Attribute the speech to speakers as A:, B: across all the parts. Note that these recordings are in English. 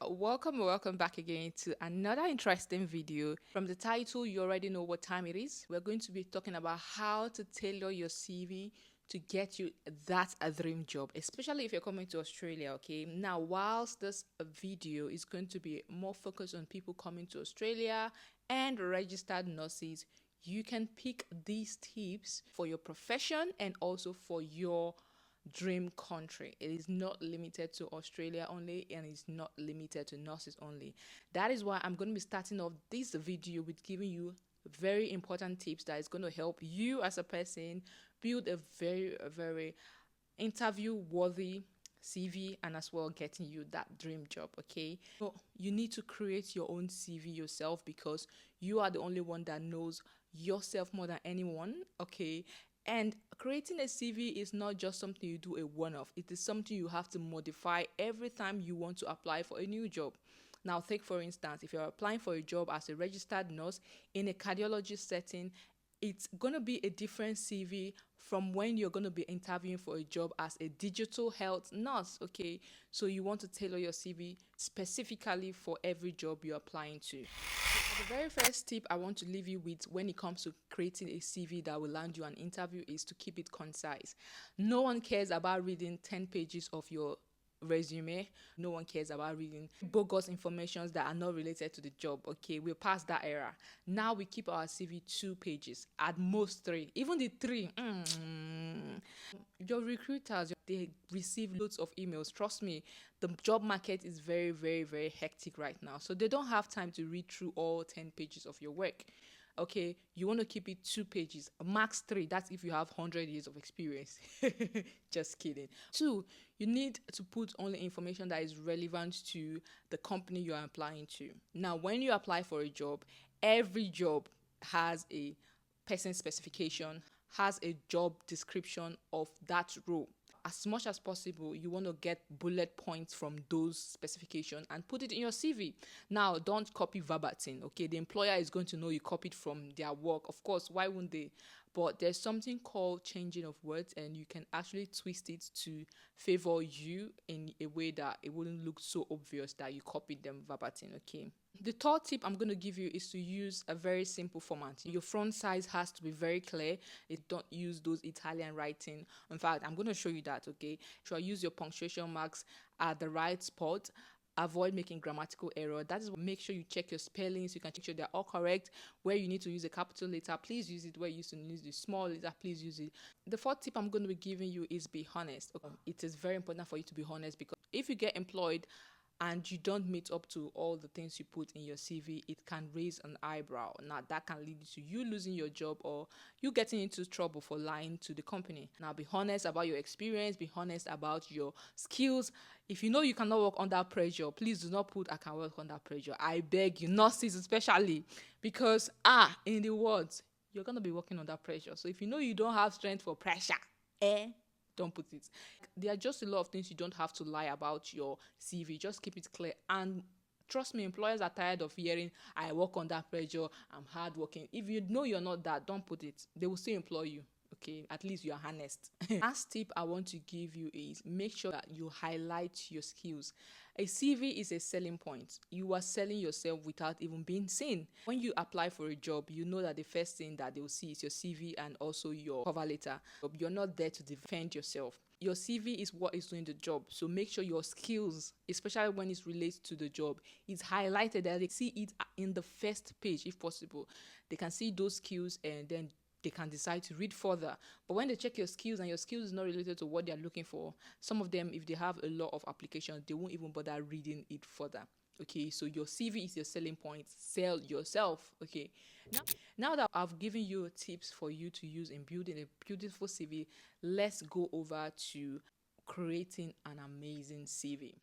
A: Welcome back again to another interesting video. From the title, you already know what time it is. We're going to be talking about how to tailor your CV to get you that a dream job, especially if you're coming to Australia. Okay, now whilst this video is going to be more focused on people coming to Australia and registered nurses, you can pick these tips for your profession and also for your dream country. It is not limited to Australia only, and it's not limited to nurses only. That is why I'm going to be starting off this video with giving you very important tips that is going to help you as a person build a very interview worthy CV, and as well getting you that dream job. Okay, so you need to create your own CV yourself because you are the only one that knows yourself more than anyone. Okay, and creating a CV is not just something you do a one-off. It is something you have to modify every time you want to apply for a new job. Now, take for instance, if you're applying for a job as a registered nurse in a cardiology setting, it's going to be a different CV from when you're going to be interviewing for a job as a digital health nurse. Okay, so you want to tailor your CV specifically for every job you're applying to. The very first tip I want to leave you with when it comes to creating a CV that will land you an interview is to keep it concise. No one cares about reading 10 pages of your resume. No one cares about reading bogus informations that are not related to the job. Okay, we're past that era. Now we keep our CV 2 pages, at most 3. Even the 3, your recruiters, they receive loads of emails. Trust me, the job market is very hectic right now, so they don't have time to read through all 10 pages of your work. Okay, you want to keep it 2 pages, max 3. That's if you have 100 years of experience. Just kidding. 2, you need to put only information that is relevant to the company you are applying to. Now, when you apply for a job, every job has a person specification, has a job description of that role. As much as possible, you want to get bullet points from those specifications and put it in your CV. Now, don't copy verbatim, okay? The employer is going to know you copied from their work. Of course, why wouldn't they? But there's something called changing of words, and you can actually twist it to favor you in a way that it wouldn't look so obvious that you copied them verbatim, okay? The third tip I'm going to give you is to use a very simple format. Your front size has to be very clear. Don't use those Italian writing. In fact, I'm going to show you that, okay? So use your punctuation marks at the right spot. Avoid making grammatical error. That is, make sure you check your spellings. You can check sure they're all correct. Where you need to use a capital letter, please use it. Where you used to use the small letter, please use it. The fourth tip I'm going to be giving you is be honest. Okay? It is very important for you to be honest, because if you get employed and you don't meet up to all the things you put in your CV, it can raise an eyebrow. Now, that can lead to you losing your job or you getting into trouble for lying to the company. Now, be honest about your experience, be honest about your skills. If you know you cannot work under pressure, please do not put "I can work under pressure." I beg you, nurses especially, because in the words, you're going to be working under pressure. So if you know you don't have strength for pressure, don't put it. There are just a lot of things you don't have to lie about your CV. Just keep it clear. And trust me, employers are tired of hearing, "I work under pressure, I'm hardworking." If you know you're not that, don't put it. They will still employ you. Okay, at least you are honest. Last tip I want to give you is make sure that you highlight your skills. A CV is a selling point. You are selling yourself without even being seen. When you apply for a job, you know that the first thing that they will see is your CV and also your cover letter. You're not there to defend yourself. Your CV is what is doing the job. So make sure your skills, especially when it's related to the job, is highlighted, that they see it in the first page if possible. They can see those skills and then they can decide to read further. But when they check your skills and your skills is not related to what they're looking for, some of them, if they have a lot of applications, they won't even bother reading it further. Okay, so your CV is your selling point. Sell yourself. Okay. Now that I've given you tips for you to use in building a beautiful CV, let's go over to creating an amazing CV.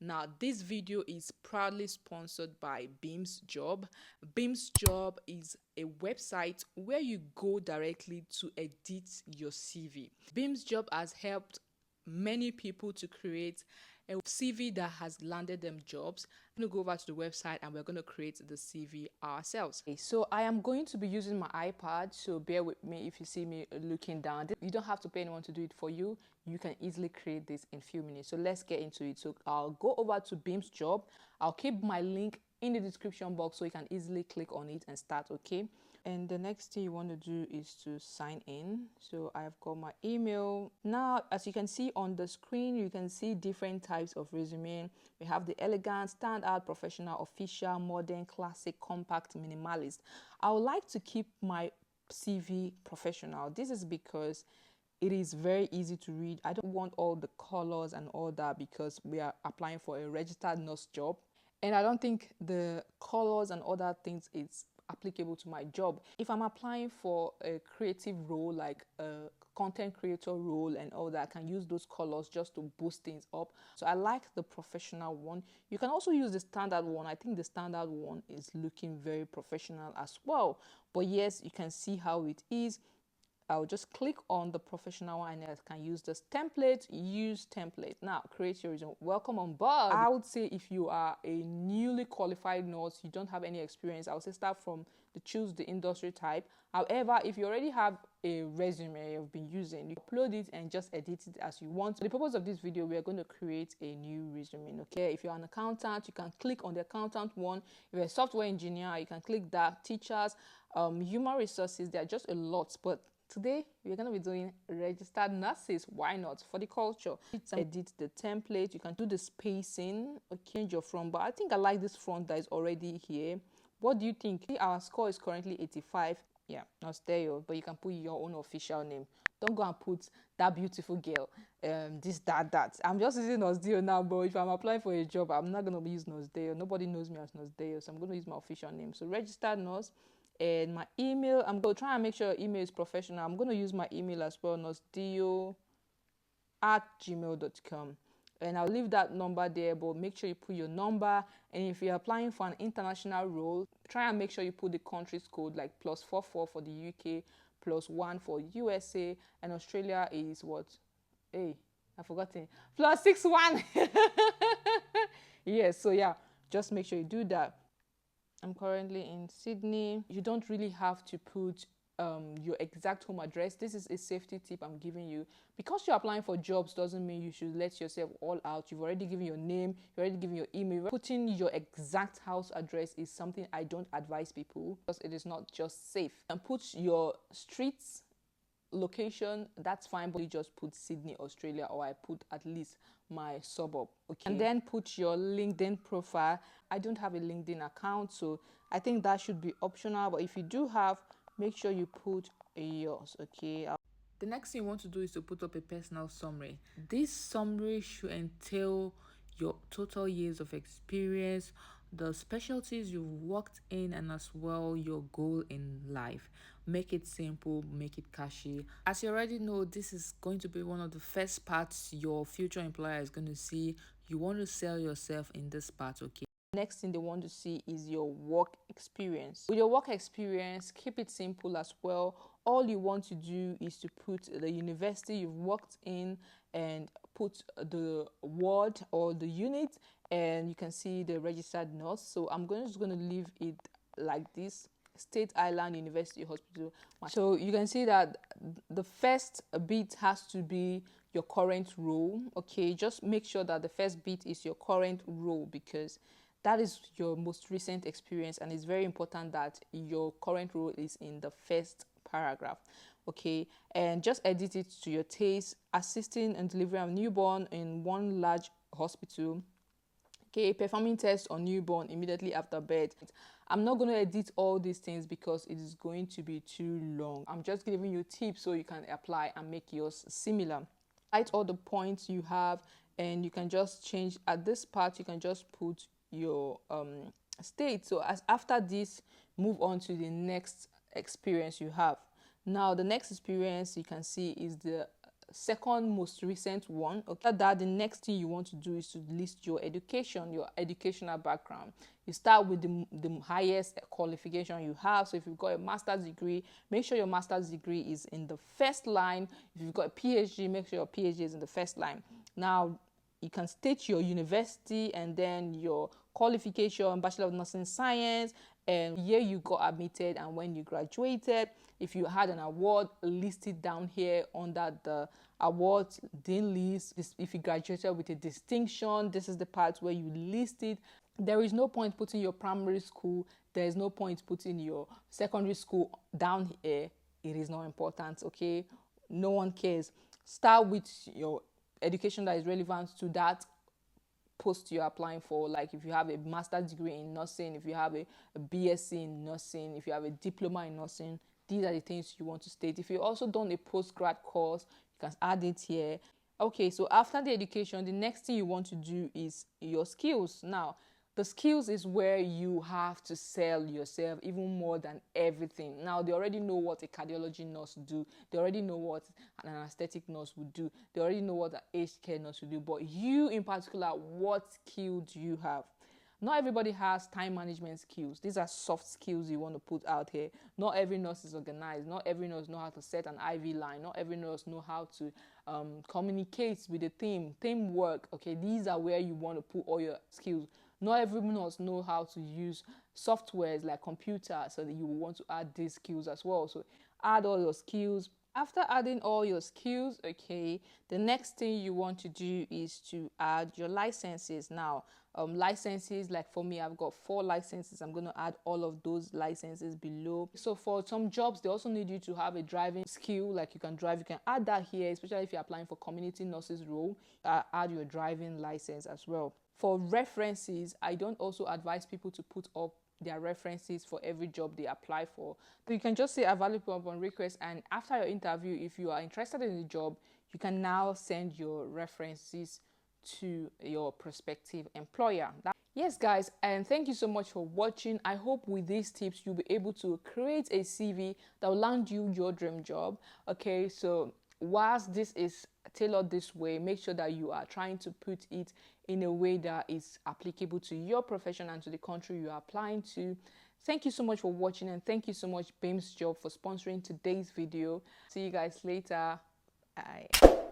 A: Now, this video is proudly sponsored by Beamsjob. Beamsjob is a website where you go directly to edit your CV. Beamsjob has helped many people to create a CV that has landed them jobs. I'm going to go over to the website and we're going to create the CV ourselves. Okay, so I am going to be using my iPad, so bear with me if you see me looking down. You don't have to pay anyone to do it for you. You can easily create this in a few minutes. So let's get into it. So I'll go over to Beamsjob. I'll keep my link in the description box so you can easily click on it and start. Okay, and the next thing you want to do is to sign in. So I've got my email. Now, as you can see on the screen, you can see different types of resume. We have the elegant, standout, professional, official, modern, classic, compact, minimalist. I would like to keep my CV professional. This is because it is very easy to read. I don't want all the colors and all that because we are applying for a registered nurse job. And I don't think the colors and other things is applicable to my job. If I'm applying for a creative role, like a content creator role and all that, I can use those colors just to boost things up. So I like the professional one. You can also use the standard one. I think the standard one is looking very professional as well. But yes, you can see how it is. I'll just click on the professional one and I can use this template. Use template. Now, create your resume. Welcome on board. I would say if you are a newly qualified nurse, you don't have any experience, I would say start from the choose the industry type. However, if you already have a resume you've been using, you upload it and just edit it as you want. For the purpose of this video, we are going to create a new resume. Okay, if you're an accountant, you can click on the accountant one. If you're a software engineer, you can click that. Teachers, human resources, there are just a lot, but today, we're going to be doing registered nurses. Why not? For the culture. Edit the template. You can do the spacing or change your front. But I think I like this front that is already here. What do you think? Our score is currently 85. Yeah, not stereo, but you can put your own official name. Don't go and put that beautiful girl, this, that. I'm just using Nosdeo now, but if I'm applying for a job, I'm not going to use Nosdeo. Nobody knows me as Nosdeo, so I'm going to use my official name. So registered nurse. And my email, I'm going to try and make sure your email is professional. I'm going to use my email as well, nosdeo@gmail.com. And I'll leave that number there, but make sure you put your number. And if you're applying for an international role, try and make sure you put the country's code, like +44 for the UK, +1 for USA, and Australia is what? Hey, I've forgotten. +61. Yes, so yeah, just make sure you do that. I'm currently in Sydney. You don't really have to put your exact home address. This is a safety tip I'm giving you. Because you're applying for jobs doesn't mean you should let yourself all out. You've already given your name, you've already given your email. Putting your exact house address is something I don't advise people because it is not just safe. And put your streets, location, that's fine, but you just put Sydney, Australia, or I put at least my suburb. Okay, and then put your LinkedIn profile. I don't have a LinkedIn account, so I think that should be optional, but if you do have, make sure you put yours. Okay, the next thing you want to do is to put up a personal summary. This summary should entail your total years of experience, the specialties you've worked in, and as well your goal in life. Make it simple, make it catchy. As you already know, this is going to be one of the first parts your future employer is going to see. You want to sell yourself in this part. Okay, next thing they want to see is your work experience. With your work experience, keep it simple as well. All you want to do is to put the university you've worked in and put the ward or the unit, and you can see the registered nurse. So I'm just going to leave it like this: State Island University Hospital. So you can see that the first bit has to be your current role. Okay, just make sure that the first bit is your current role because that is your most recent experience, and it's very important that your current role is in the first paragraph. Okay, and just edit it to your taste. Assisting and delivering a newborn in one large hospital. Okay, performing tests on newborn immediately after birth. I'm not going to edit all these things because it is going to be too long. I'm just giving you tips so you can apply and make yours similar. Write all the points you have, and you can just change at this part. You can just put your state. So as after this, move on to the next experience you have. Now the next experience you can see is the second most recent one. Okay, that the next thing you want to do is to list your education, your educational background. You start with the highest qualification you have. So if you've got a master's degree, make sure your master's degree is in the first line. If you've got a PhD, make sure your PhD is in the first line. Now you can state your university and then your qualification, Bachelor of Nursing Science, and year you got admitted and when you graduated. If you had an award, list it down here under the award dean list. If you graduated with a distinction, this is the part where you list it. There is no point putting your primary school, there is no point putting your secondary school down here. It is not important, okay? No one cares. Start with your education that is relevant to that post you're applying for. Like if you have a master's degree in nursing, if you have a BSc in nursing, if you have a diploma in nursing, these are the things you want to state. If you also done a postgrad course, you can add it here. Okay, so after the education, the next thing you want to do is your skills. Now, the skills is where you have to sell yourself even more than everything. Now, they already know what a cardiology nurse do. They already know what an anesthetic nurse would do. They already know what an aged care nurse would do. But you in particular, what skill do you have? Not everybody has time management skills. These are soft skills you want to put out here. Not every nurse is organized. Not every nurse know how to set an IV line. Not every nurse know how to communicate with the team. Teamwork. Okay, these are where you want to put all your skills. Not every nurse know how to use softwares like computer, so that you will want to add these skills as well. So add all your skills. After adding all your skills, okay, the next thing you want to do is to add your licenses. Now, licenses, like for me, I've got 4 licenses. I'm going to add all of those licenses below. So for some jobs, they also need you to have a driving skill, like you can drive. You can add that here, especially if you're applying for community nurses role. Add your driving license as well. For references, I don't also advise people to put up their references for every job they apply for. So you can just say available upon request, and after your interview, if you are interested in the job, you can now send your references to your prospective employer. Yes guys, and thank you so much for watching. I hope with these tips you'll be able to create a CV that will land you your dream job. Okay, so whilst this is tailored this way, make sure that you are trying to put it in a way that is applicable to your profession and to the country you are applying to. Thank you so much for watching, and thank you so much Beamsjob for sponsoring today's video. See you guys later. Bye.